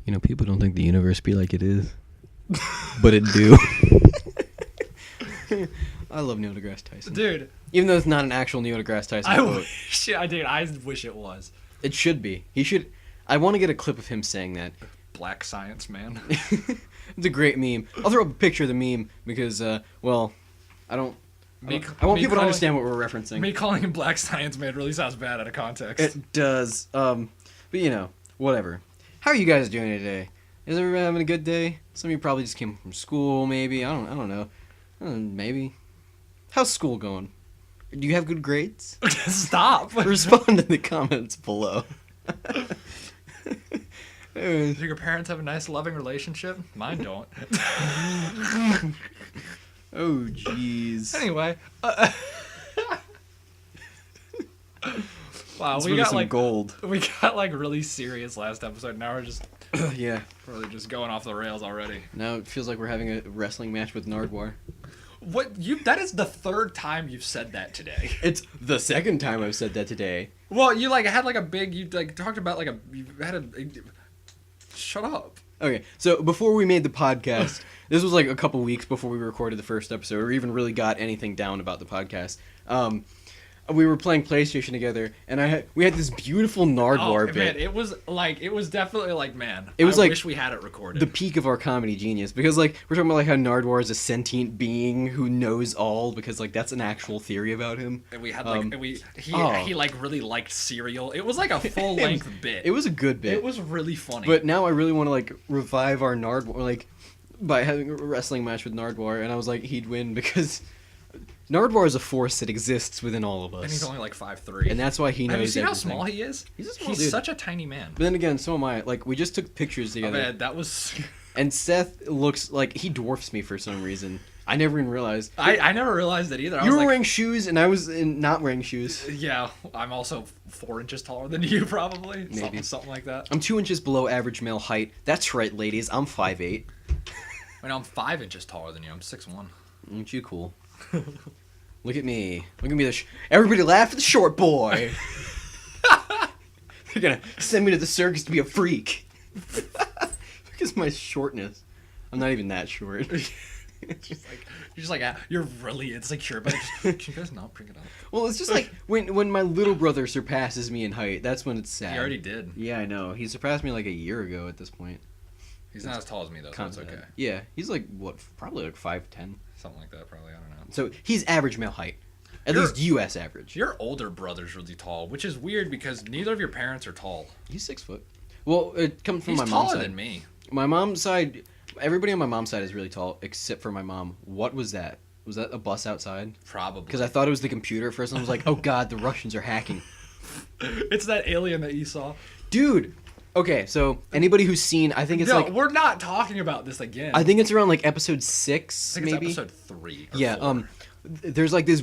You know, people don't think the universe be like it is, but it do. I love Neil deGrasse Tyson. Dude. Even though it's not an actual Neil deGrasse Tyson quote. I wish it was. It should be. He should. I want to get a clip of him saying that. Black science man. It's a great meme. I'll throw up a picture of the meme because, I want people to understand what we're referencing. Me calling him Black Science Man really sounds bad out of context. It does. But you know, whatever. How are you guys doing today? Is everyone having a good day? Some of you probably just came from school, maybe. I don't know. Maybe. How's school going? Do you have good grades? Stop. Respond in the comments below. Do your parents have a nice, loving relationship? Mine don't. Oh, jeez. Anyway. Wow, we got some gold. We got like really serious last episode. Now we're just yeah, really just going off the rails already. Now it feels like we're having a wrestling match with Nardwuar. That is the third time you've said that today. It's the second time I've said that today. Well, you had like a big, you like talked about like you had a shut up. Okay, so before we made the podcast, this was like a couple weeks before we recorded the first episode, or even really got anything down about the podcast. We were playing PlayStation together, and we had this beautiful Nardwuar bit. Man, it was definitely like, man, I wish we had it recorded. The peak of our comedy genius, because like we're talking about like how Nardwuar is a sentient being who knows all, because like that's an actual theory about him. And we had he like really liked cereal. It was like a full length bit. It was a good bit. It was really funny. But now I really want to like revive our Nardwuar, like by having a wrestling match with Nardwuar, and I was like he'd win because Nardwuar is a force that exists within all of us. And he's only like 5'3". And that's why he knows Have you seen everything. how small he is? He's a small dude. Such a tiny man. But then again, so am I. Like, we just took pictures together. Oh, man, that was... And Seth looks like he dwarfs me for some reason. I never even realized. I never realized that either. You were wearing shoes, and I was not wearing shoes. Yeah, I'm also 4 inches taller than you, probably. Maybe. Something like that. I'm 2 inches below average male height. That's right, ladies. I'm 5'8". I mean, I'm 5 inches taller than you. I'm 6'1". Ain't you cool? Look at me. Look at me. Everybody laugh at the short boy. They're gonna send me to the circus to be a freak. Look at my shortness. I'm not even that short. You're really insecure, but can you guys not bring it up? Well, it's just like when my little brother surpasses me in height. That's when it's sad. He already did. Yeah, I know. He surpassed me like a year ago at this point. He's not as tall as me though, so it's okay. Yeah, he's like probably like 5'10". Something like that, probably. I don't know. So he's average male height, at least U.S. average. Your older brother's really tall, which is weird because neither of your parents are tall. He's 6 foot. Well, it comes from He's my mom's side. taller than me. My mom's side, everybody on my mom's side is really tall, except for my mom. What was that? Was that a bus outside? Probably. Because I thought it was the computer at first, and I was like, oh god, the Russians are hacking. It's that alien that you saw. Dude! Okay, so anybody who's seen, I think it's we're not talking about this again. I think it's around like episode 6, I think maybe? it's episode 3 or yeah, 4. There's like these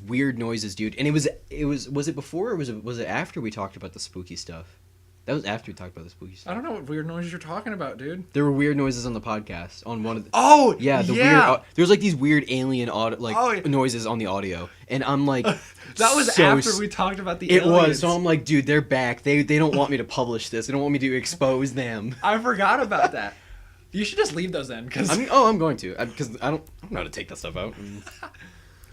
weird noises, dude. And was it before or was it after we talked about the spooky stuff? That was after we talked about the spooky stuff. I don't know what weird noises you're talking about, dude. There were weird noises on the podcast on one of the... Oh, yeah, weird. There's like these weird alien noises on the audio, and I'm like, that was after we talked about the aliens. It was. So I'm like, dude, they're back. They don't want me to publish this. They don't want me to expose them. I forgot about that. You should just leave those in, because I'm going to, because I don't know how to take that stuff out.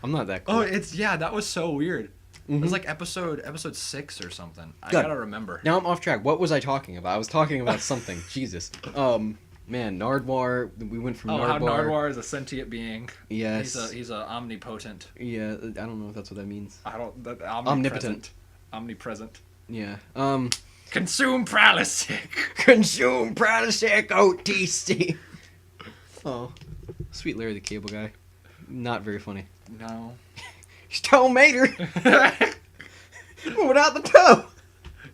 I'm not that cool. Oh, that was so weird. It was like episode 6 or something. I gotta remember. Now I'm off track. What was I talking about? I was talking about something. Jesus. Man, Nardwuar. We went from Nardwuar. How Nardwuar is a sentient being. Yes. He's a omnipotent. Yeah, I don't know if that's what that means. Omnipresent. Omnipresent. Yeah. Consume Pralisic. Consume Pralisic, OTC. Oh, sweet Larry the Cable Guy. Not very funny. No. He's Toe Mater. But without the toe.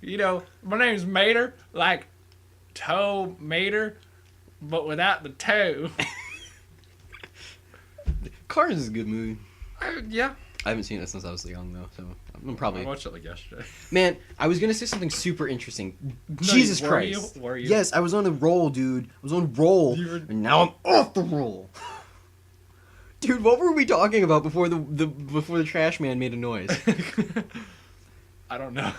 You know, my name's Mater, like Toe Mater, but without the toe. Cars is a good movie. Yeah. I haven't seen it since I was young, though, so I'm probably... I watched it like yesterday. Man, I was going to say something super interesting. No, Jesus Christ. Were you? Yes, I was on a roll, dude. I was on a roll, and now I'm off the roll. Dude, what were we talking about before the trash man made a noise? I don't know.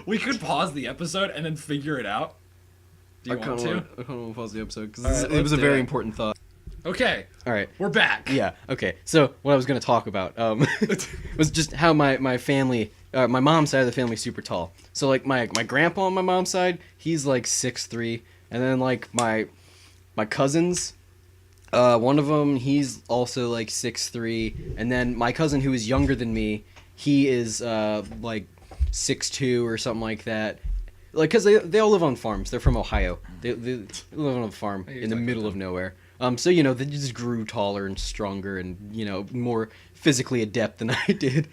We could pause the episode and then figure it out. Do you want to? I kind of want to pause the episode because All right, it was a let's do very it. important thought. Okay, All right. we're back. Yeah. Okay. So what I was going to talk about was just how my family, my mom's side of the family, is super tall. So like my grandpa on my mom's side, he's like 6'3", and then like my cousins, one of them he's also like 6'3", and then my cousin who is younger than me, he is like 6'2" or something like that. Like, cause they all live on farms. They're from Ohio. They live on a farm in the middle of nowhere. So they just grew taller and stronger and more physically adept than I did,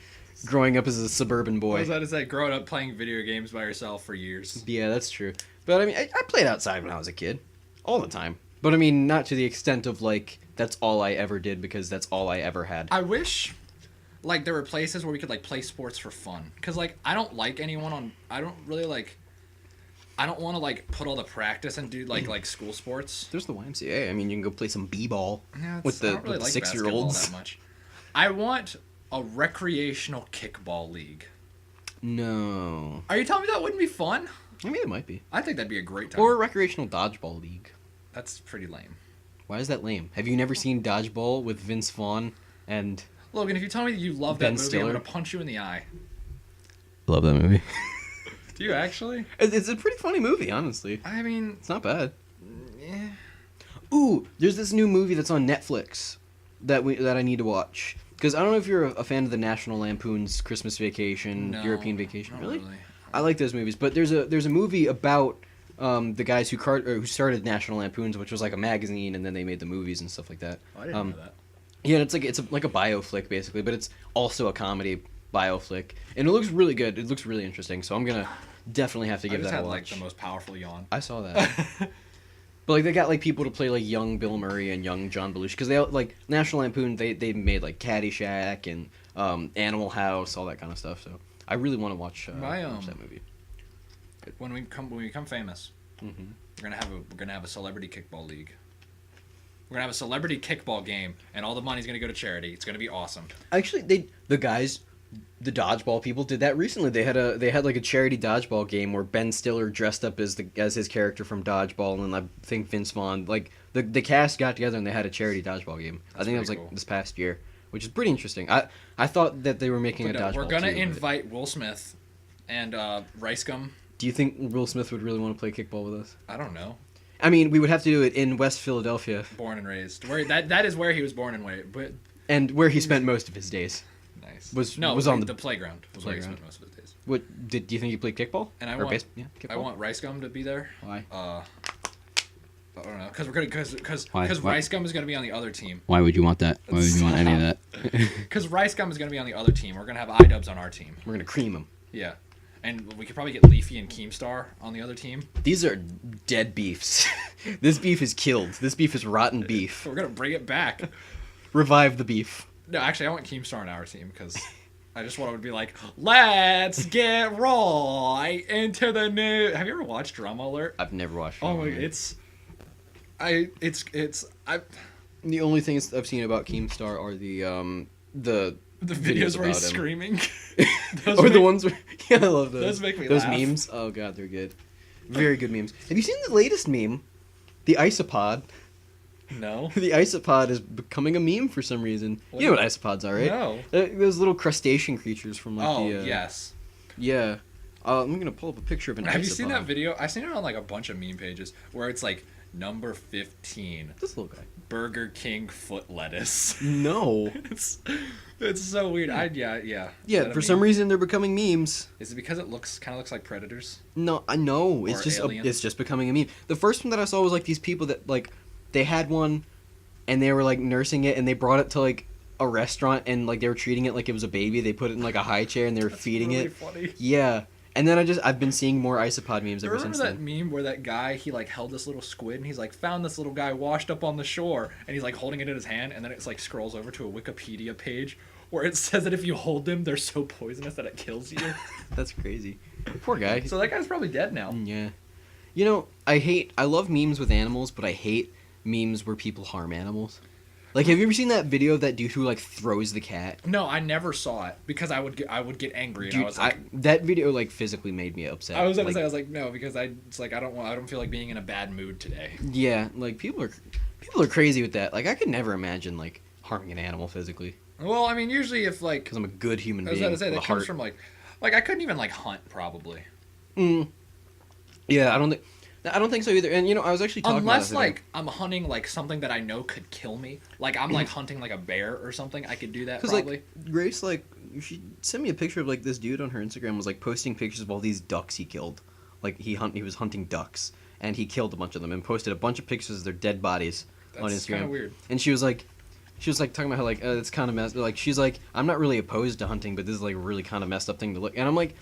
growing up as a suburban boy. What was that to say? Growing up playing video games by yourself for years. Yeah, that's true. But I mean, I played outside when I was a kid, all the time. But I mean, not to the extent of like that's all I ever did because that's all I ever had. I wish, like, there were places where we could like play sports for fun. Cause like I don't like anyone on. I don't really like. I don't want to like put all the practice and do like school sports. There's the YMCA. I mean, you can go play some b-ball with I the don't really like 6-year-olds. basketball that much. I want a recreational kickball league. No. Are you telling me that wouldn't be fun? I mean, it might be. I think that'd be a great time. Or a recreational dodgeball league. That's pretty lame. Why is that lame? Have you never seen Dodgeball with Vince Vaughn and Logan, if you tell me that you love that Ben movie, Stiller? I'm gonna punch you in the eye. Love that movie. Do you actually? It's a pretty funny movie, honestly. I mean, It's not bad. yeah. Ooh, there's this new movie that's on Netflix that I need to watch. Because I don't know if you're a fan of the National Lampoon's Christmas Vacation, No, European Vacation. not Really? I like those movies, but there's a movie about the guys who started National Lampoon's, which was like a magazine, and then they made the movies and stuff like that. Oh, I didn't know that. Yeah, it's like a bioflick basically, but it's also a comedy bioflick, and it looks really good. It looks really interesting, so I'm gonna definitely have to give I just that had a like watch. the most powerful yawn. I saw that. But like they got like people to play like young Bill Murray and young John Belushi because they like National Lampoon they made like Caddyshack and Animal House, all that kind of stuff. So I really want to watch that movie. When we become famous, Mm-hmm. we're gonna have a celebrity kickball league. We're gonna have a celebrity kickball game, and all the money's gonna go to charity. It's gonna be awesome. Actually, the dodgeball people did that recently. They had like a charity dodgeball game where Ben Stiller dressed up as his character from Dodgeball, and then I think Vince Vaughn, like the cast got together and they had a charity dodgeball game. I think that was pretty like cool. this past year, which is pretty interesting. I thought that they were making a dodgeball. We're gonna too, but- invite Will Smith and Rice Gum. Do you think Will Smith would really want to play kickball with us? I don't know. I mean, we would have to do it in West Philadelphia, Born and raised. That is where he was born and raised. But and where he spent most of his days. nice. Was on the playground. Was where he playground. spent most of his days. What do you think he played kickball? And I Or want base- yeah, I kickball? want Rice Gum to be there. Why? I don't know, because Why? Rice Gum is gonna be on the other team. Why would you want that? Why would you want any of that? Because Rice Gum is gonna be on the other team. We're gonna have iDubbbz on our team. We're gonna cream him. Yeah, and we could probably get Leafy and Keemstar on the other team. These are dead beefs. This beef is killed. This beef is rotten beef. So we're gonna bring it back. Revive the beef. No, actually, I want Keemstar on our team because I just want it to be like, let's get right into the new. Have you ever watched Drama Alert? I've never watched. Oh my, it. I The only things I've seen about Keemstar are the videos where he's about him. screaming. Or the ones where I love those. Those make me those laugh. memes. Oh god, they're good. Very good memes. Have you seen the latest meme? The isopod. No. The isopod is becoming a meme for some reason. What You know what is isopods are, right? No. Those little crustacean creatures from like Oh the. yes. Yeah. I'm gonna pull up a picture of an isopod. Have you seen that video? I've seen it on like a bunch of meme pages where it's like number 15, This little guy. Burger King foot lettuce. No. It's so weird. Yeah. Is Yeah, that a for some meme? reason they're becoming memes. Is it because it kind of looks like Predators? No, I know. It's Or just aliens. it's just becoming a meme. The first one that I saw was like these people that like they had one and they were like nursing it and they brought it to like a restaurant and like they were treating it like it was a baby. They put it in like a high chair and they were feeding really it. Funny. Yeah. And then I've been seeing more isopod memes ever Remember since that then. meme where that guy, he like held this little squid and he's like found this little guy washed up on the shore and he's like holding it in his hand and then it's like scrolls over to a Wikipedia page where it says that if you hold them they're so poisonous that it kills you. That's crazy. Poor guy. So that guy's probably dead now. Yeah. You know, I love memes with animals, but I hate memes where people harm animals. Like, have you ever seen that video of that dude who like throws the cat? No, I never saw it because I would get angry and Dude, I was like, that video like physically made me upset. I was gonna Like, say I was like no because it's like I don't feel like being in a bad mood today. yeah, like people are crazy with that. Like, I could never imagine like harming an animal physically Well, I mean, usually if like because I'm a good human I was being. gonna say with that a comes heart. from like I couldn't even like hunt probably Yeah, I don't think so either. And I was actually talking unless about it like I'm hunting like something that I know could kill me. Like I'm like hunting like a bear or something. I could do that because probably. like Grace she sent me a picture of like this dude on her Instagram was like posting pictures of all these ducks he killed. Like he was hunting ducks and he killed a bunch of them and posted a bunch of pictures of their dead bodies on That's Instagram. kind of weird. And she was like talking about how like it's kind of messed. Like she's like, I'm not really opposed to hunting, but this is like a really kind of messed up thing to look. And I'm like,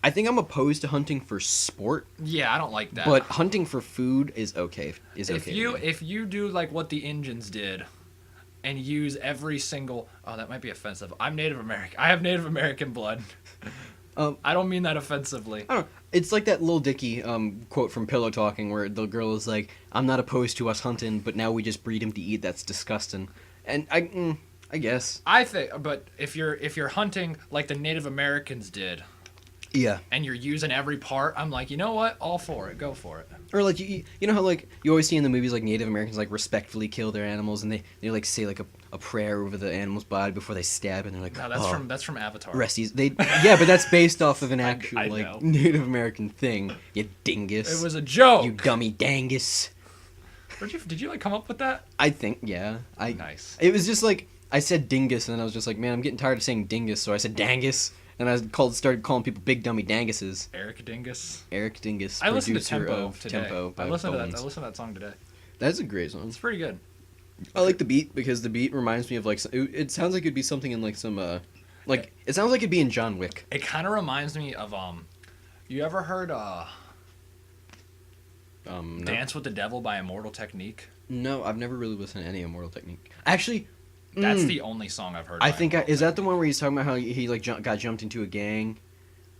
I think I'm opposed to hunting for sport, Yeah, I don't like that. but hunting for food is okay. if you do like what the Indians did, and use every single that might be offensive. I'm Native American. I have Native American blood. I don't mean that offensively. I don't know. It's like that Lil Dicky quote from Pillow Talking where the girl is like, I'm not opposed to us hunting, but now we just breed him to eat. That's disgusting. And I guess. I think, but if you're hunting like the Native Americans did, Yeah. and you're using every part, I'm like, you know what? All for it. Go for it. Or like you know how like you always see in the movies like Native Americans like respectfully kill their animals and they like say like a prayer over the animal's body before they stab and they're like, No, that's from Avatar. Resties. Yeah, but that's based off of an actual I know. like Native American thing. You dingus. It was a joke. You gummy dangus. Did you like come up with that? I think yeah. Nice. It was just like I said dingus and then I was just like, man, I'm getting tired of saying dingus, so I said dangus. And I started calling people big dummy danguses. Eric Dingus. Eric Dingus. I listened to producer Tempo of today. Tempo by I listened to Bones. that. I listened to that song today. That's a great song. It's pretty good. I like the beat because the beat reminds me of like it sounds like it'd be something in like some like it sounds like it'd be in John Wick. It kind of reminds me of you ever heard No. Dance with the Devil by Immortal Technique? No, I've never really listened to any Immortal Technique. Actually, That's the only song I've heard. I by think Immortal is that the Technique. one where he's talking about how he like got jumped into a gang?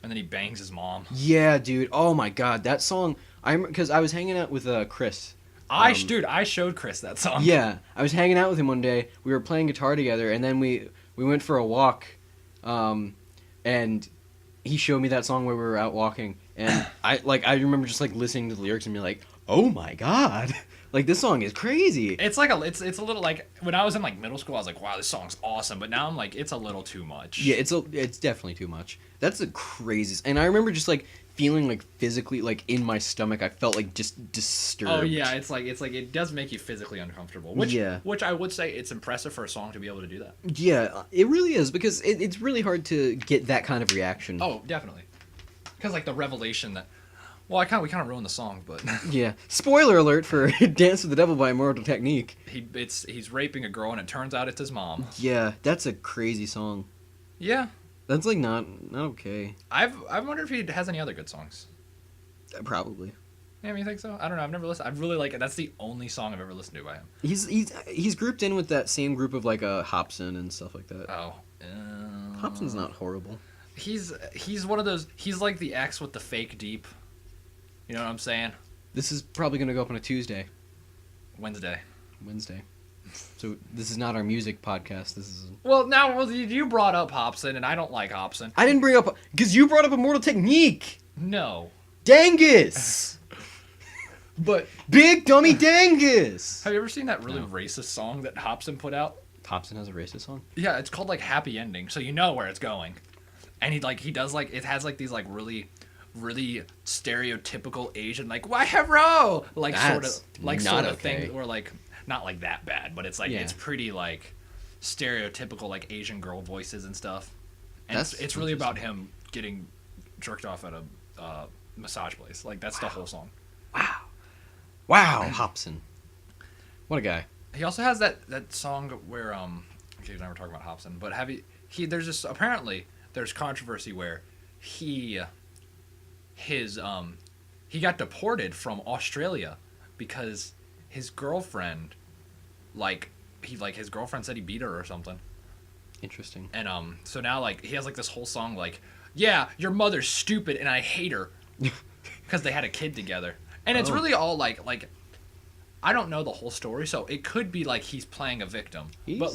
And then he bangs his mom. Yeah, dude. Oh my god, that song. Because I was hanging out with Chris. I showed Chris that song. Yeah, I was hanging out with him one day. We were playing guitar together, and then we went for a walk, and he showed me that song where we were out walking, and I remember just like listening to the lyrics and being like, oh my god, like this song is crazy. It's like it's a little like when I was in like middle school, I was like, wow, this song's awesome. But now I'm like, it's a little too much. Yeah, it's definitely too much. That's the craziest. And I remember just like feeling like physically like in my stomach, I felt like just disturbed. Oh yeah, it's like it does make you physically uncomfortable. Which I would say it's impressive for a song to be able to do that. Yeah, it really is because it's really hard to get that kind of reaction. Oh, definitely. Because like the revelation that, well, we kind of ruined the song, but Yeah. Spoiler alert for Dance with the Devil by Immortal Technique. he's raping a girl and it turns out it's his mom. Yeah, that's a crazy song. Yeah, That's like not okay. I wonder if he has any other good songs. Probably. Yeah, you think so? I don't know. I've never listened. I really like it. That's the only song I've ever listened to by him. He's grouped in with that same group of like Hobson and stuff like that. Oh, Hobson's not horrible. He's one of those. He's like the X with the fake deep. You know what I'm saying? This is probably gonna go up on a Tuesday, Wednesday. So this is not our music podcast. This is. Well, you brought up Hobson, and I don't like Hobson. I didn't bring up because you brought up Immortal Technique. No. Dangus. But Big dummy dangus. have you ever seen that really racist song that Hobson put out? Hobson has a racist song. Yeah, it's called like Happy Ending, so you know where it's going. And he does like it has like these like really stereotypical Asian like why hero like That's sort of okay. thing or like not like that bad, but it's like Yeah. it's pretty like stereotypical like Asian girl voices and stuff. And That's it's really about him getting jerked off at a massage place. Like that's the whole song. Wow, Hobson. What a guy. He also has that song where okay, now we're talking about Hobson, but there's this apparently there's controversy where he got deported from Australia because his girlfriend his girlfriend said he beat her or something. Interesting. And so now like he has like this whole song like, yeah, your mother's stupid and I hate her because they had a kid together. And it's really all like I don't know the whole story, so it could be like he's playing a victim. But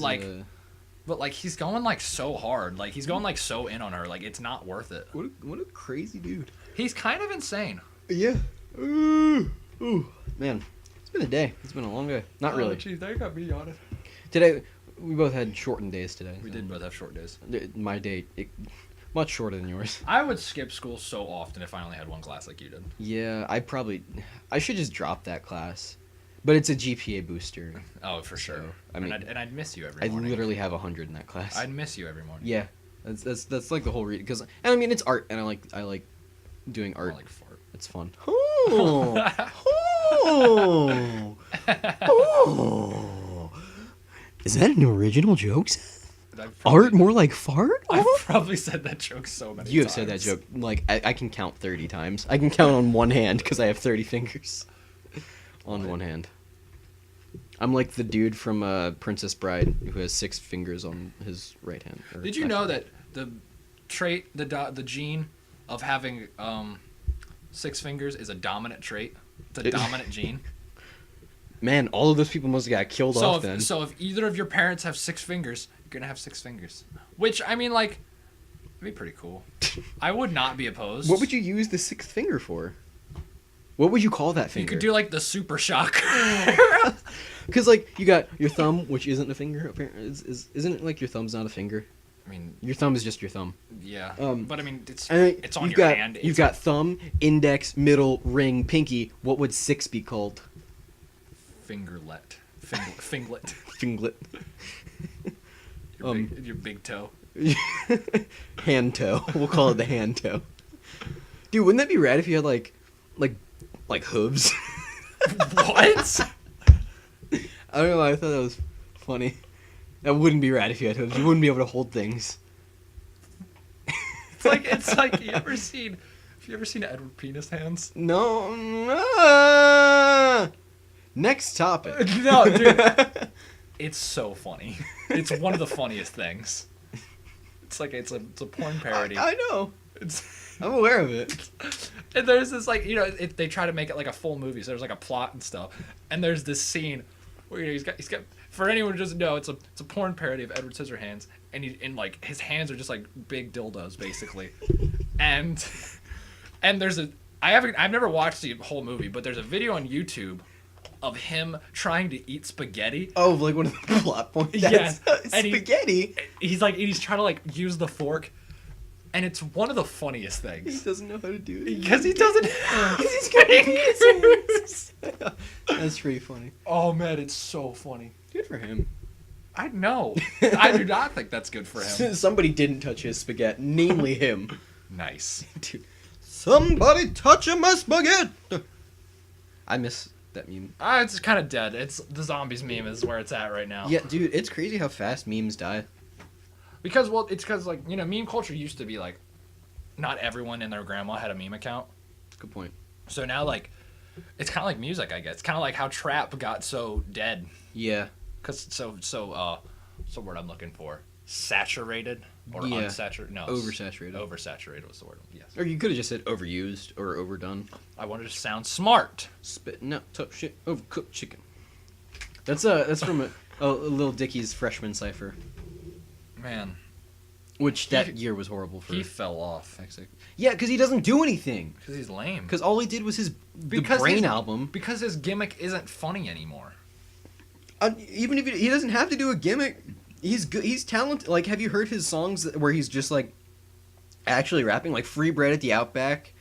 like he's going like so hard, like he's going like so in on her, like it's not worth it. What a crazy dude. He's kind of insane. Yeah. Ooh. Man, it's been a day. It's been a long day. Not really. Geez, they got me on it. Today, we both had shortened days today. We did both have short days. My day, much shorter than yours. I would skip school so often if I only had one class like you did. Yeah, I should just drop that class. But it's a GPA booster. Oh, for sure. So, I mean, and I'd miss you every I morning. literally have 100 in that class. I'd miss you every morning. Yeah, that's like the whole reason. And I mean, it's art, and I like doing art. I like fart. It's fun. Oh, oh, oh. Is that an original joke? Art more like fart? I've probably said that joke so many times. You have said that joke like I can count 30 times. I can count on one hand because I have 30 fingers on one hand. I'm like the dude from Princess Bride who has 6 fingers on his right hand. Did you know that the trait, the gene of having 6 fingers is a dominant trait? It's a dominant gene. Man, all of those people must have got killed off then. So if either of your parents have 6 fingers, you're gonna have 6 fingers. Which, I mean, like, it'd be pretty cool. I would not be opposed. What would you use the 6th finger for? What would you call that finger? You could do like the super shock. Because like you got your thumb, which isn't a finger. Apparently, isn't it like your thumb's not a finger? I mean, your thumb is just your thumb. Yeah. But I mean, it's on your hand. You've got thumb, index, middle, ring, pinky. What would 6 be called? Fingerlet. Finglet. Finglet. Your big toe. Hand toe. We'll call it the hand toe. Dude, wouldn't that be rad if you had like hooves? What? I don't know. I thought that was funny. That wouldn't be rad if you had hooves. You wouldn't be able to hold things. It's like have you ever seen Edward Penis Hands? No. Next topic. No, dude. It's so funny. It's one of the funniest things. It's a porn parody. I know. It's I'm aware of it. And there's this they try to make it like a full movie, so there's like a plot and stuff. And there's this scene where he's got for anyone who doesn't know, it's a porn parody of Edward Scissorhands, and like his hands are just like big dildos basically. and there's I've never watched the whole movie, but there's a video on YouTube of him trying to eat spaghetti. Oh, like one of the plot points. Yes. Spaghetti. He's trying to like use the fork, and it's one of the funniest things. He doesn't know how to do it. Because he doesn't. Because he's got fingers. That's pretty funny. Oh man, it's so funny. Good for him. I know. I do not think that's good for him. Somebody didn't touch his spaghetti, namely him. Nice. Dude, somebody touching my spaghetti. I miss that meme. It's kind of dead. It's the zombies meme is where it's at right now. Yeah, dude, it's crazy how fast memes die. Because like, meme culture used to be like, not everyone and their grandma had a meme account. Good point. So now like, it's kind of like music, I guess. It's kind of like how trap got so dead. Yeah. Cause what's the word I'm looking for? Saturated or unsaturated? No, oversaturated. Oversaturated was the word. Yes. Or you could have just said overused or overdone. I wanted to sound smart. Spitting out tough shit, overcooked chicken. That's from a Lil Dicky's freshman cipher. Man. Which that year was horrible for. He fell off. Yeah, because he doesn't do anything. Because he's lame. Because all he did was the Brain album. Because his gimmick isn't funny anymore. Even if he doesn't have to do a gimmick, he's good. He's talented. Like, have you heard his songs where he's just like actually rapping, like "Free Bread at the Outback"?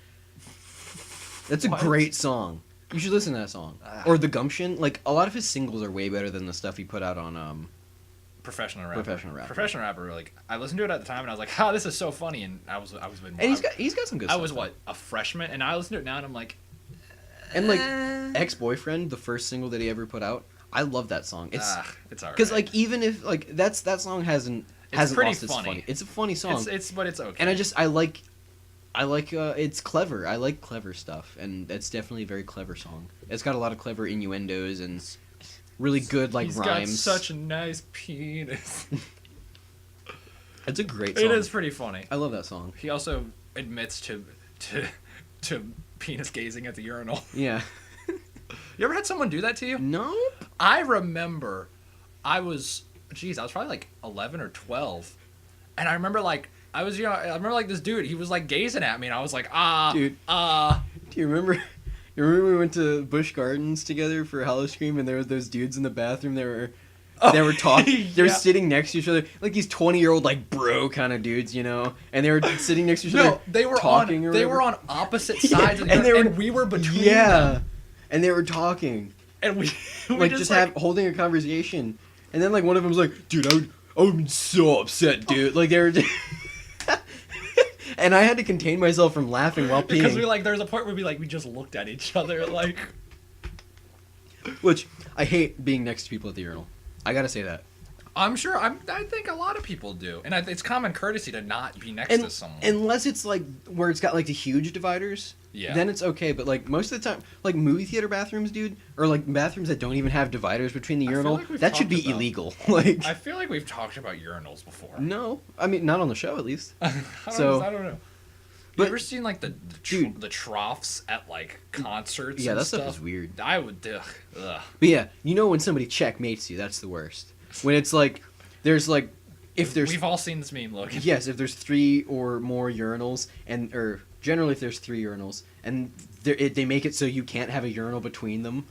That's a great song. You should listen to that song. Or The Gumption. Like, a lot of his singles are way better than the stuff he put out on Professional Rapper. Professional Rapper. Like, I listened to it at the time and I was like, "Ha, this is so funny." And I was with. And he's got some good. I was a freshman, and I listened to it now and I'm like. And like Ex-Boyfriend, the first single that he ever put out, I love that song. It's alright. Because like even if like that song hasn't lost its funny. It's a funny song. But it's okay. And I like it's clever. I like clever stuff, and it's definitely a very clever song. It's got a lot of clever innuendos and really good like rhymes. He's got such a nice penis. It's a great song. It is pretty funny. I love that song. He also admits to penis gazing at the urinal. Yeah. You ever had someone do that to you? Nope. I remember I was probably like 11 or 12. And I remember like, I remember like this dude, he was like gazing at me and I was like, Dude. Do you remember? You remember we went to Busch Gardens together for Halloween and there were those dudes in the bathroom that were talking. They were sitting next to each other, like these 20-year-old like bro kind of dudes, you know. And they were sitting next to each other. No, they were talking. They were on opposite sides, of the and we were between them. And they were talking, and we like just holding a conversation. And then like one of them was like, "Dude, I would be so upset, dude." Like they were. And I had to contain myself from laughing while peeing. Because there's a point where we just looked at each other like. Which I hate being next to people at the urinal. I gotta say that. I'm sure. I think a lot of people do, and it's common courtesy to not be next to someone. Unless it's like where it's got like the huge dividers. Yeah. Then it's okay, but like most of the time, like movie theater bathrooms, dude, or like bathrooms that don't even have dividers between the urinal, that should be illegal. Like. I feel like we've talked about urinals before. No, I mean not on the show at least. I don't know. But you ever seen like the troughs at like concerts? Yeah, and that stuff is weird. I would. Ugh. But yeah, you know when somebody checkmates you, that's the worst. When it's like, we've all seen this meme, Logan. Yes, if there's 3 or more urinals, or generally if there's 3 urinals, and they make it so you can't have a urinal between them,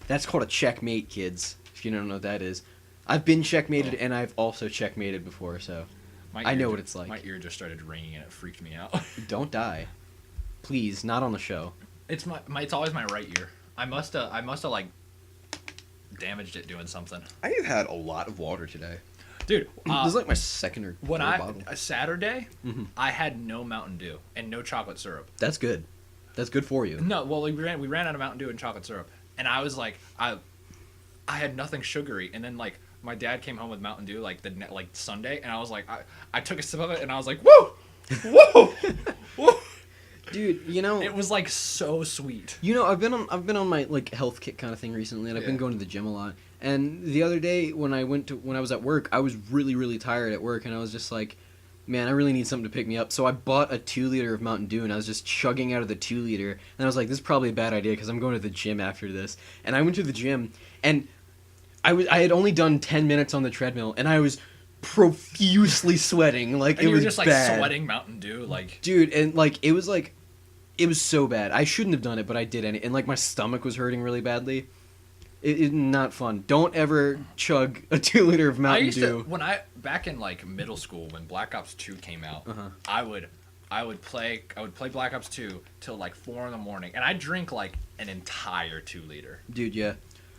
that's called a checkmate, kids. If you don't know what that is, I've been checkmated and I've also checkmated before, so I know what it's like. My ear just started ringing and it freaked me out. Don't die, please. Not on the show. It's it's always my right ear. I must have like damaged it doing something. I have had a lot of water today. Dude, this is like my second or third bottle. Saturday, I had no Mountain Dew and no chocolate syrup. That's good. That's good for you. No, well, we ran out of Mountain Dew and chocolate syrup, and I was like, I had nothing sugary, and then like my dad came home with Mountain Dew like Sunday, and I was like, I took a sip of it, and I was like, whoa, whoa, whoa. Dude, you know, it was like so sweet. You know, I've been on my like health kick kind of thing recently, and I've been going to the gym a lot. And the other day when I was at work, I was really, really tired at work, and I was just like, man, I really need something to pick me up. So I bought a 2-liter of Mountain Dew, and I was just chugging out of the 2-liter. And I was like, this is probably a bad idea because I'm going to the gym after this. And I went to the gym, and I had only done 10 minutes on the treadmill, and I was profusely sweating. Like, and it was just like bad. Sweating Mountain Dew, like. Dude, and like it was so bad. I shouldn't have done it, but I did, and like my stomach was hurting really badly. It's not fun. Don't ever chug a 2-liter of Mountain Dew. Back in like middle school when Black Ops 2 came out, I would play Black Ops 2 till like 4 a.m, and I drink like an entire 2-liter. Dude, yeah.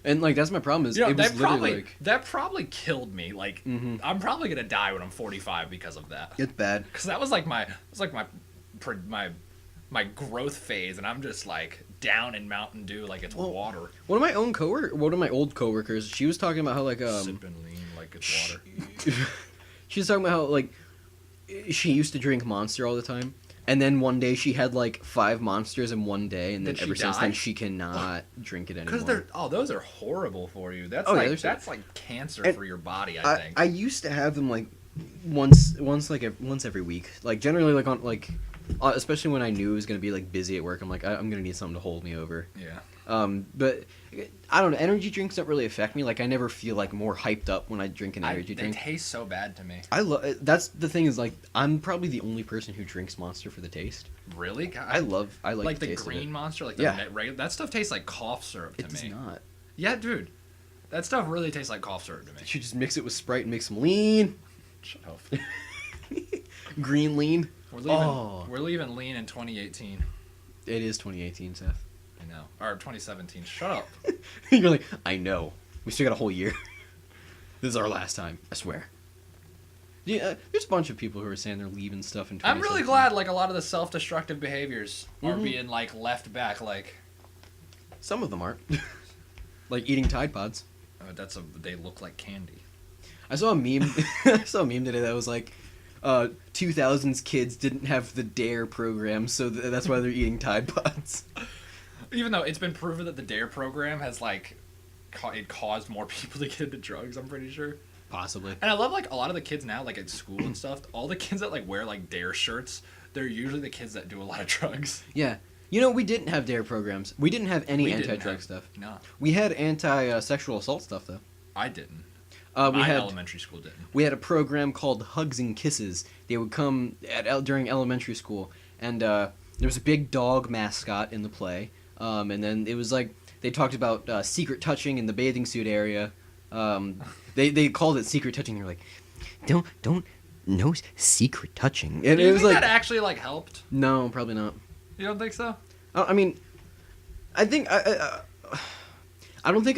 And like that's my problem is that probably killed me. Like I'm probably gonna die when I'm 45 because of that. It's bad. Because that was like my growth phase, and I'm just like down in Mountain Dew like it's water. One of my old coworkers, she was talking about how like sipping lean like it's water. She was talking about how like she used to drink Monster all the time, and then one day she had like 5 Monsters in one day, and then ever since then she cannot drink it anymore. Because those are horrible for you. That's like cancer for your body. I think. I used to have them like once every week, like generally like on like. Especially when I knew it was going to be like busy at work, I'm like, I'm going to need something to hold me over. Yeah. But I don't know. Energy drinks don't really affect me. Like I never feel like more hyped up when I drink an energy drink. They taste so bad to me. That's the thing is like I'm probably the only person who drinks Monster for the taste. Really? I like the green Monster, like the regular. That stuff tastes like cough syrup to me. It does not. Yeah, dude. That stuff really tastes like cough syrup to me. You should just mix it with Sprite and make some lean. Shut up. Green lean. We're leaving lean in 2018. It is 2018, Seth. I know. Or 2017. Shut up. You're like, I know. We still got a whole year. This is our last time. I swear. Yeah, there's a bunch of people who are saying they're leaving stuff in 2017. I'm really glad like a lot of the self-destructive behaviors are being like left back. Like some of them aren't. Like eating Tide Pods. They look like candy. I saw a meme. I saw a meme today that was like, 2000s kids didn't have the DARE program, so that's why they're eating Tide Pods. Even though it's been proven that the DARE program has like it caused more people to get into drugs, I'm pretty sure. Possibly. And I love like a lot of the kids now, like at school and stuff. All the kids that like wear like DARE shirts, they're usually the kids that do a lot of drugs. Yeah, You know, we didn't have dare programs. We didn't have any We didn't anti-drug have- stuff. No, We had anti-sexual assault stuff though. I didn't. We My had elementary school didn't. we had a program called Hugs and Kisses. They would come during elementary school, and there was a big dog mascot in the play. And then it was like they talked about secret touching in the bathing suit area. They called it secret touching. They're like, don't no secret touching. And Do you it was think like, that actually like helped? no, probably not. You don't think so? I mean, I think I don't think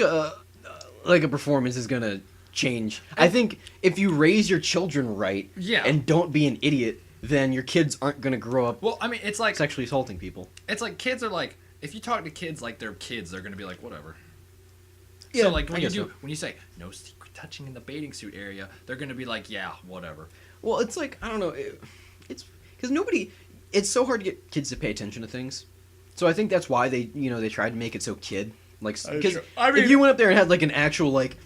like a performance is gonna change. I think if you raise your children right, Yeah. and don't be an idiot, then your kids aren't gonna grow up Well, I mean, it's like sexually assaulting people. it's like kids are like if you talk to kids like they're kids, they're gonna be like whatever. Yeah, So like I when you guess do so. when you say no secret touching in the bathing suit area, they're gonna be like yeah whatever. Well, it's like I don't know. It's because nobody. It's so hard to get kids to pay attention to things. So I think that's why they tried to make it so kid like because true. I mean- if you went up there and had like an actual like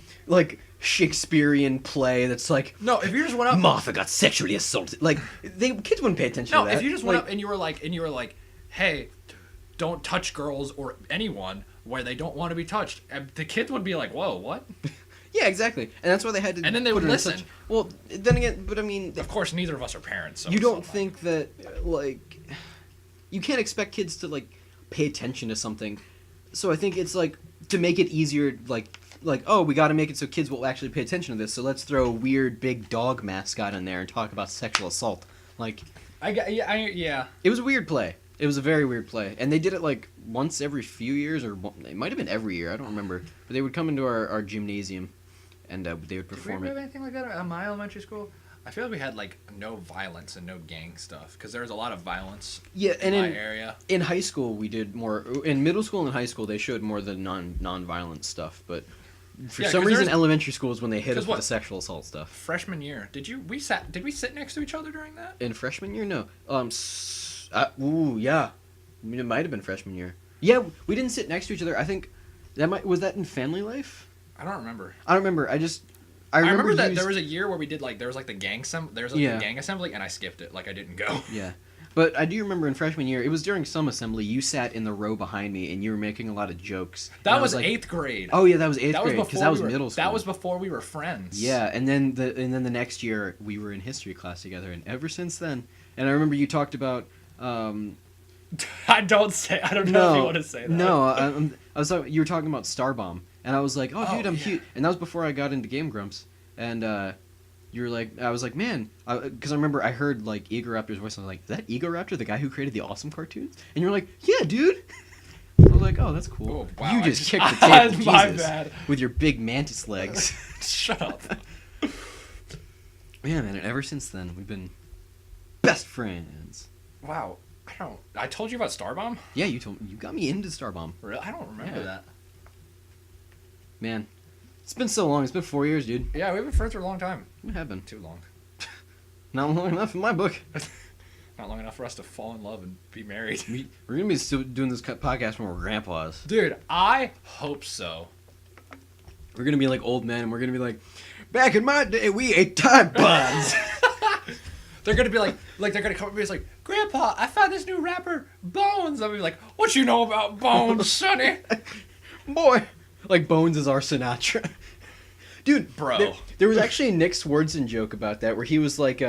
Shakespearean play that's like No, if you just went up, Martha got sexually assaulted, like kids wouldn't pay attention no, to that. if you just went Like, up and you were like, hey, don't touch girls or anyone where they don't want to be touched, and the kids would be like, whoa, what? yeah, exactly, and that's why they had to. And then they put would it in listen. such- well, then again, but I mean, Of course, neither of us are parents. So you it's don't not think that like you can't expect kids to like pay attention to something. So I think it's like to make it easier, like oh, we got to make it so kids will actually pay attention to this. So let's throw a weird big dog mascot in there and talk about sexual assault. Like yeah. it was a weird play. It was a very weird play, and they did it like once every few years, or it might have been every year. I don't remember. But they would come into our gymnasium, and they would Did we perform ever have it. anything like that at my elementary school? I feel like we had like no violence and no gang stuff because there was a lot of violence Yeah, and in my in area. in high school we did more. In middle school and high school they showed more the non-violent stuff, but for Yeah, some 'cause reason there's- elementary school is when they hit us 'cause with what? the sexual assault stuff. Freshman year, did we sit next to each other during that? In freshman year, no. Yeah. I mean, it might have been freshman year. Yeah, we didn't sit next to each other. I think was that in Family Life. I don't remember. I don't remember. I I remember that you- there was a year where we did like there was like the gang Yeah. gang assembly and I skipped it like I didn't go. Yeah. But I do remember in freshman year, it was during some assembly, you sat in the row behind me and you were making a lot of jokes. And That I was like, 8th grade. Oh yeah, that was 8th that was grade because before that was we were, middle school. That was before we were friends. Yeah, and then the next year we were in history class together, and ever since then, and I remember you talked about. I don't know if you want to say that. No, I was you were talking about Star Bomb, and I was like, oh, Oh, dude, I'm yeah. huge, and that was before I got into Game Grumps, and you were like, I was like, man, because I remember I heard like Egoraptor's voice, and I was like, is that Egoraptor, the guy who created the awesome cartoons? And you were like, yeah, dude. I was like, oh, that's cool. Oh, wow, You I just just- kicked the table, My Jesus, bad. with your big mantis legs. Shut up. Yeah, man, and ever since then we've been best friends. Wow. I told you about Starbomb? Yeah, you got me into Star Bomb. Really? I don't remember Yeah. that. Man, it's been so long. It's been 4 years, dude. Yeah, we've been friends for a long time. We have been. Too long. Not long enough in my book. Not long enough for us to fall in love and be married. We're gonna be still doing this podcast when we're grandpas. Dude, I hope so. We're gonna be like old men, and we're gonna be like, back in my day, we ate Tide Pods. They're gonna be like they're gonna come up to me and be like, Grandpa, I found this new rapper, Bones. I'll be like, what you know about Bones, Sonny? Boy, like Bones is our Sinatra. Dude, Bro. there was actually a Nick Swardson joke about that, where he was like,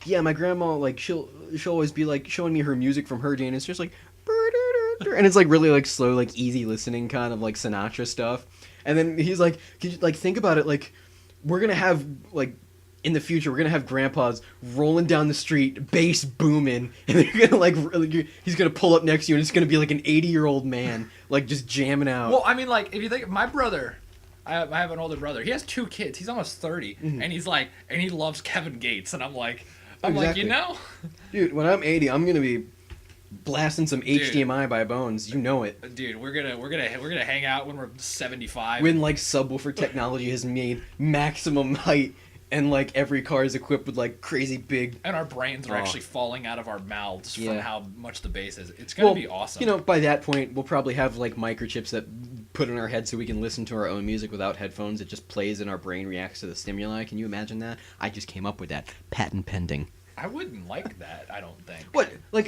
yeah, my grandma, like, she'll always be like showing me her music from her day, and it's just like, and it's like really like slow, like easy listening kind of like Sinatra stuff. And then he's like, could you like think about it, like we're gonna have like in the future we're gonna have grandpas rolling down the street, bass booming, and they're gonna like he's gonna pull up next to you, and it's gonna be like an 80-year-old man like just jamming out. Well, I mean, like, if you think, my brother, I have an older brother. He has 2 kids. He's almost 30, Mm-hmm. and he's like, and he loves Kevin Gates, and I'm like, Exactly. you know, Dude, when I'm 80, I'm gonna be blasting some HDMI by Bones. You know it. dude, we're gonna hang out when we're 75. When like subwoofer technology has made maximum height, and like every car is equipped with like crazy big. and our brains are Oh. actually falling out of our mouths Yeah. from how much the bass is. It's gonna be awesome. You know, by that point, we'll probably have like microchips that put in our head so we can listen to our own music without headphones. It just plays and our brain reacts to the stimuli. Can you imagine that? I just came up with that. Patent pending. I wouldn't like that. I don't think. What? Like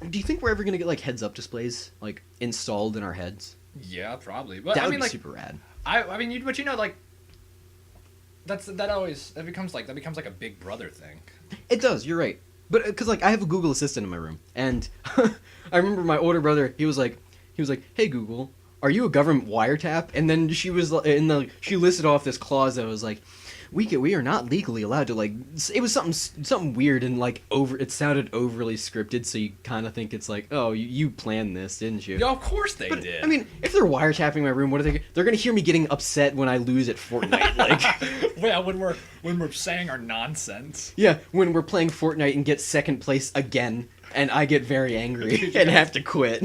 Do you think we're ever gonna get like heads-up displays like installed in our heads? Yeah, probably. But That I would mean, be like, super rad. I mean, but you know, like, that becomes like a Big Brother thing. It does. You're right. But because like I have a Google Assistant in my room, and I remember my older brother. He was like, "Hey Google, are you a government wiretap?" And then she was she listed off this clause that was like, we are not legally allowed to like. It was something weird and like it sounded overly scripted, so you kind of think it's like, oh, you planned this, didn't you? Yeah, of course they did. I mean, if they're wiretapping my room, what are they? They're gonna hear me getting upset when I lose at Fortnite, like. Yeah, when we're saying our nonsense. Yeah, when we're playing Fortnite and get second place again, and I get very angry and have to quit.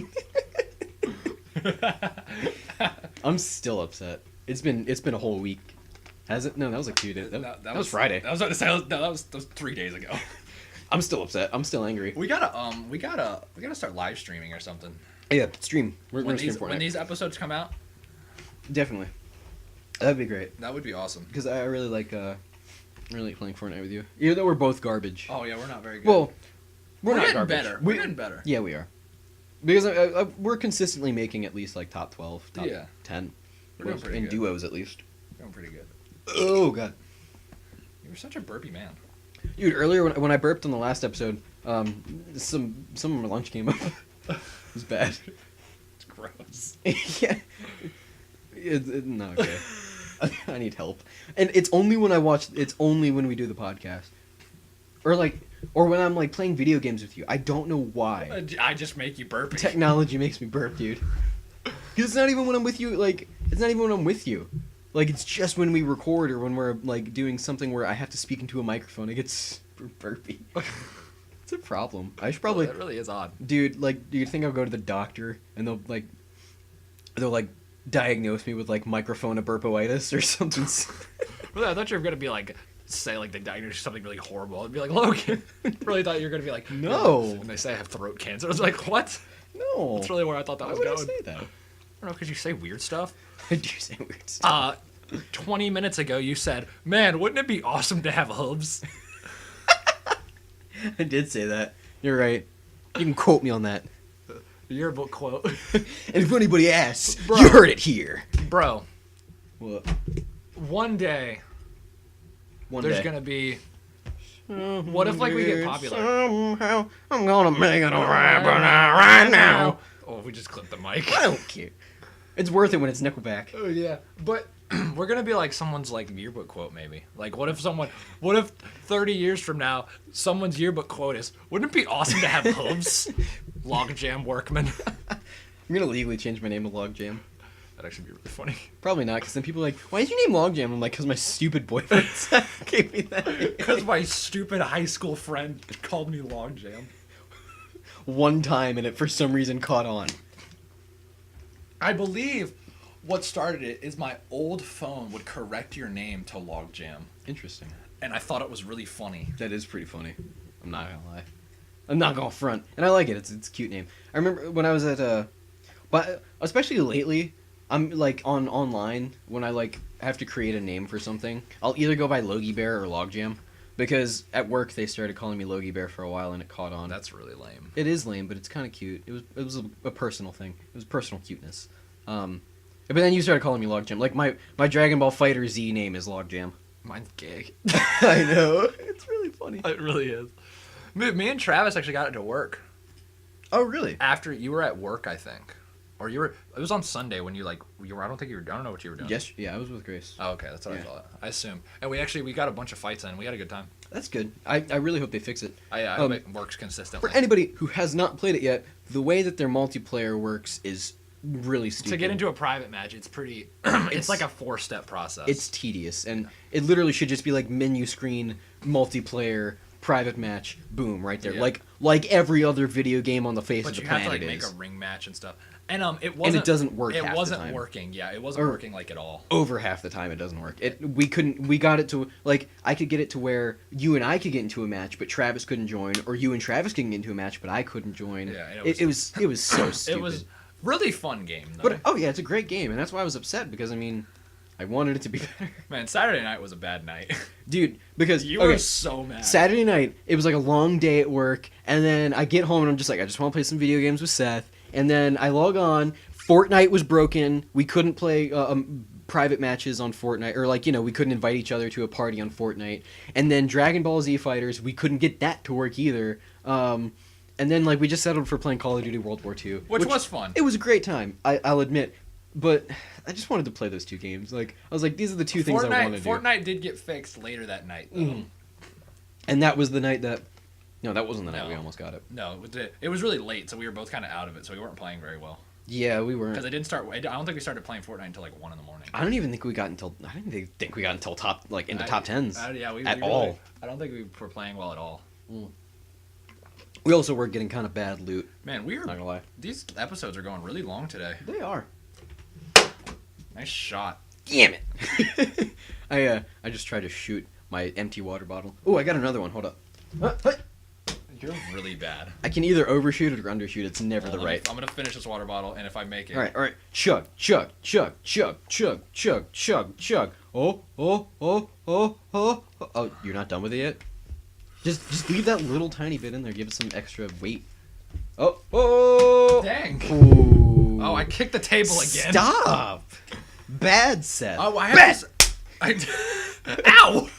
I'm still upset. It's been a whole week. Has it? No, that was like 2 days. That was Friday. That was 3 days ago. I'm still upset. I'm still angry. We gotta start live streaming or something. Yeah, stream. We're gonna stream Fortnite. When these episodes come out. Definitely. That'd be great. That would be awesome. Because I really like playing Fortnite with you. Even though we're both garbage. Oh yeah, we're not very good. Well, we're not getting garbage. better. We're getting better. Yeah, we are. Because we're consistently making at least like top 12, top 10. We're doing pretty in good. Duos at least. We're doing pretty good. Oh god. You're such a burpy man. Dude, earlier when I burped on the last episode, some of my lunch came up. It was bad. It's gross. Yeah. No, okay. I need help. And it's only when we do the podcast. Or when I'm like playing video games with you. I don't know why. I just make you burpy. Technology makes me burp, dude. Because it's not even when I'm with you, it's not even when I'm with you. Like, it's just when we record or when we're, like, doing something where I have to speak into a microphone. It gets burpy. It's a problem. I should probably... That really is odd. Dude, like, do you think I'll go to the doctor and they'll diagnose me with, like, microphone burpoitis or something? Really, I thought you were going to be, like, say, like, they diagnosed you something really horrible. I'd be like, Logan. Really thought you were going to be like, no. When they say I have throat cancer, I was like, what? No. That's really where I thought that was Why going. would I say that? I don't know, because you say weird stuff. I do say weird stuff. 20 minutes ago, you said, man, wouldn't it be awesome to have hooves? I did say that. You're right. You can quote me on that. Yearbook quote. And if anybody asks, Bro. you heard it here. Bro. What? One day, One there's day. Gonna be... What if, like, we get popular? Somehow, I'm gonna make it alright, but not right now. Oh, we just clipped the mic. I don't care. It's worth it when it's Nickelback. Oh, yeah. But we're going to be like someone's, like, yearbook quote, maybe. Like, what if 30 years from now, someone's yearbook quote is, wouldn't it be awesome to have hooves? Logjam Workman. I'm gonna legally change my name to Logjam. That'd actually be really funny. Probably not, because then people are like, why is your name Logjam? I'm like, because my stupid boyfriend gave me that name. Because my stupid high school friend called me Logjam. One time, and it for some reason caught on. I believe what started it is my old phone would correct your name to Logjam. Interesting. And I thought it was really funny. That is pretty funny. I'm not gonna lie. I'm not gonna front. And I like it. It's a cute name. I remember when I was at but especially lately, I'm like online when I like have to create a name for something. I'll either go by Logie Bear or Logjam. Because at work they started calling me Logie Bear for a while and it caught on. That's really lame. It is lame, but it's kind of cute. It was a personal thing. It was personal cuteness. But then you started calling me Logjam. Like my Dragon Ball Fighter Z name is Logjam. Mine's gay. I know. It's really funny. It really is. Me and Travis actually got it to work. Oh, really? After you were at work, I think. Or it was on Sunday when you were, I don't know what you were doing. Yes, yeah, I was with Grace. Oh, okay, that's what I Yeah. thought. I assume. And we got a bunch of fights in. We had a good time. That's good. I really hope they fix it. I hope it works consistently. For anybody who has not played it yet, the way that their multiplayer works is really stupid. To get into a private match, it's pretty... it's like a 4-step process. It's tedious, and it literally should just be like menu screen, multiplayer, private match, boom, right there. Yeah. Like every other video game on the face But of the you have planet to like is. make a ring match and stuff. And it wasn't... And it doesn't work It half the wasn't time. working, yeah. It wasn't working like at all. Over half the time it doesn't work. We got it to, like, I could get it to where you and I could get into a match, but Travis couldn't join, or you and Travis could get into a match, but I couldn't join. Yeah, it was so stupid. It was really fun game, though. But, oh yeah, it's a great game, and that's why I was upset, because, I mean, I wanted it to be better. Man, Saturday night was a bad night. Dude, because You were so mad. Saturday night, it was like a long day at work, and then I get home and I'm just like, I just want to play some video games with Seth, and then I log on, Fortnite was broken, we couldn't play private matches on Fortnite, or like, we couldn't invite each other to a party on Fortnite, and then Dragon Ball Z Fighters, we couldn't get that to work either, and then like we just settled for playing Call of Duty World War II. Which was fun. It was a great time, I'll admit, but I just wanted to play those two games. Like, I was like, these are the two things I wanted to do. Fortnite did get fixed later that night, though. Mm. And that was the night that... No, that wasn't the night we almost got it. No, it was really late, so we were both kind of out of it, so we weren't playing very well. Yeah, we weren't. Because I didn't start... I don't think we started playing Fortnite until like 1 in the morning. I don't even think we got until... I don't even think we got until top 10s. Yeah, we at really, all. I don't think we were playing well at all. Mm. We also were getting kind of bad loot. Man, Not gonna lie. These episodes are going really long today. They are. Nice shot. Damn it! I just tried to shoot my empty water bottle. Oh, I got another one. Hold up. You're really bad. I can either overshoot it or undershoot. It's never the right. I'm gonna finish this water bottle, and if I make it... All right. Chug, chug, chug, chug, chug, chug, chug, chug. Oh. Oh, you're not done with it yet? Just leave that little tiny bit in there. Give it some extra weight. Oh. Dang. Ooh. Oh, I kicked the table again. Stop. Bad Seth. Oh, I have Ow!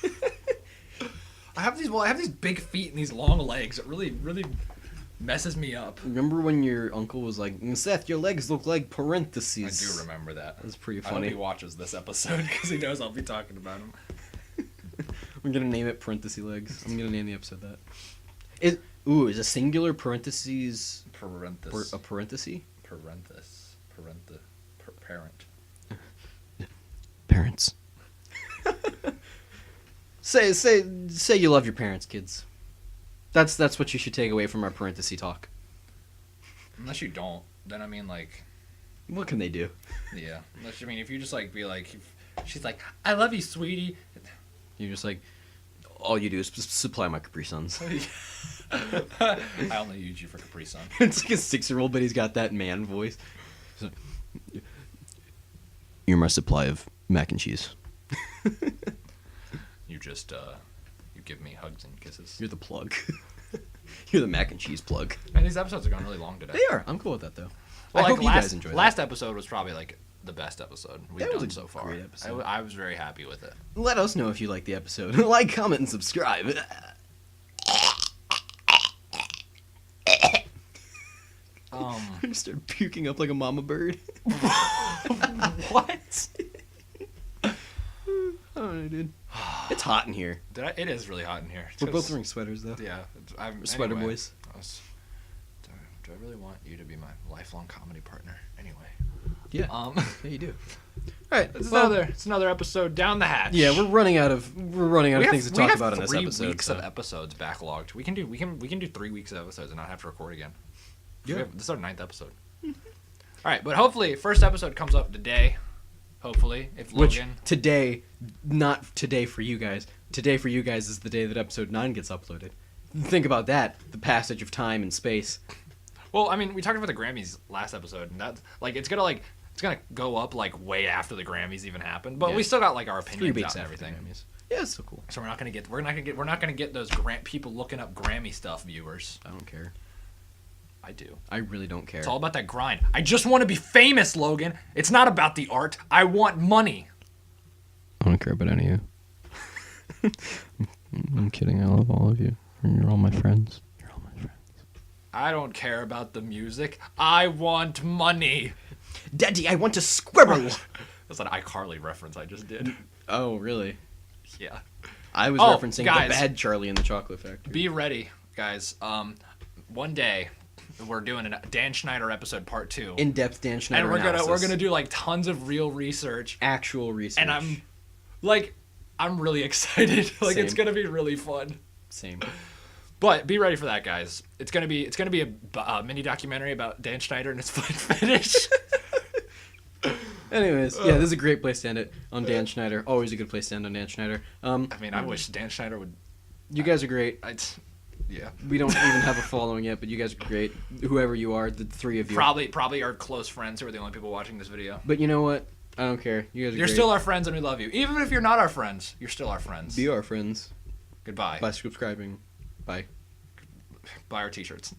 I have these big feet and these long legs. It really messes me up. Remember when your uncle was like, Seth, your legs look like parentheses? I do remember that. That's pretty I hope funny. he watches this episode because he knows I'll be talking about him. I'm gonna name it parenthesis legs. I'm gonna name the episode that. Is a singular parentheses a parenthesis? Parent. Parents. Say you love your parents, kids. That's what you should take away from our parenthesis talk. Unless you don't, then I mean like. What can they do? Yeah. Unless if you just like be like, she's like, I love you, sweetie. You're just like, all you do is supply my Capri Suns. I only use you for Capri Sun. It's like a 6-year-old, but he's got that man voice. Like, you're my supply of mac and cheese. You just you give me hugs and kisses. You're the plug. You're the mac and cheese plug. Man, these episodes are going really long today. They are. I'm cool with that though. Well, I hope you guys enjoy that. Last episode was probably like the best episode we've done so far. Great episode. I was very happy with it. Let us know if you like the episode. Like, comment, and subscribe. I just started puking up like a mama bird. What? I don't know, dude. It's hot in here. It is really hot in here. We're both wearing sweaters, though. Yeah. We're sweater boys. Do I really want you to be my lifelong comedy partner? Anyway. Yeah. Yeah, you do. All right. It's another episode down the hatch. Yeah, we're running out of things to talk about in this episode. We have 3 weeks of episodes backlogged. We can do 3 weeks of episodes and not have to record again. Yeah. This is our 9th episode. All right, but hopefully, first episode comes up today. Hopefully, if Logan. Which today, not today for you guys. Today for you guys is the day that episode 9 gets uploaded. Think about that. The passage of time and space. Well, I mean, we talked about the Grammys last episode, and that's like it's gonna go up like way after the Grammys even happened. But we still got like our opinions 3 weeks out and after everything. the Grammys. Yeah, it's so cool. So we're not gonna get those people looking up Grammy stuff viewers. I don't care. I do. I really don't care. It's all about that grind. I just want to be famous, Logan. It's not about the art. I want money. I don't care about any of you. I'm kidding. I love all of you. You're all my friends. You're all my friends. I don't care about the music. I want money. Daddy, I want to squirrel. That's an iCarly reference I just did. Oh, really? Yeah. I was referencing guys, the bad Charlie in the Chocolate Factory. Be ready, guys. One day we're doing a Dan Schneider episode part 2. In-depth Dan Schneider and analysis. we're gonna do like tons of real research. Actual research. And I'm really excited. Like it's gonna be really fun. Same. But be ready for that, guys. It's gonna be a mini documentary about Dan Schneider and his foot fetish. Anyways, yeah, this is a great place to end it on Dan Schneider. Always a good place to end on Dan Schneider. I mean, I wish Dan Schneider would. You guys are great. Yeah. We don't even have a following yet, but you guys are great. Whoever you are, the 3 of you. Probably our close friends who are the only people watching this video. But you know what? I don't care. You guys are You're great. still our friends and we love you. Even if you're not our friends, you're still our friends. Be our friends. Goodbye. By subscribing. Bye. Buy our t-shirts.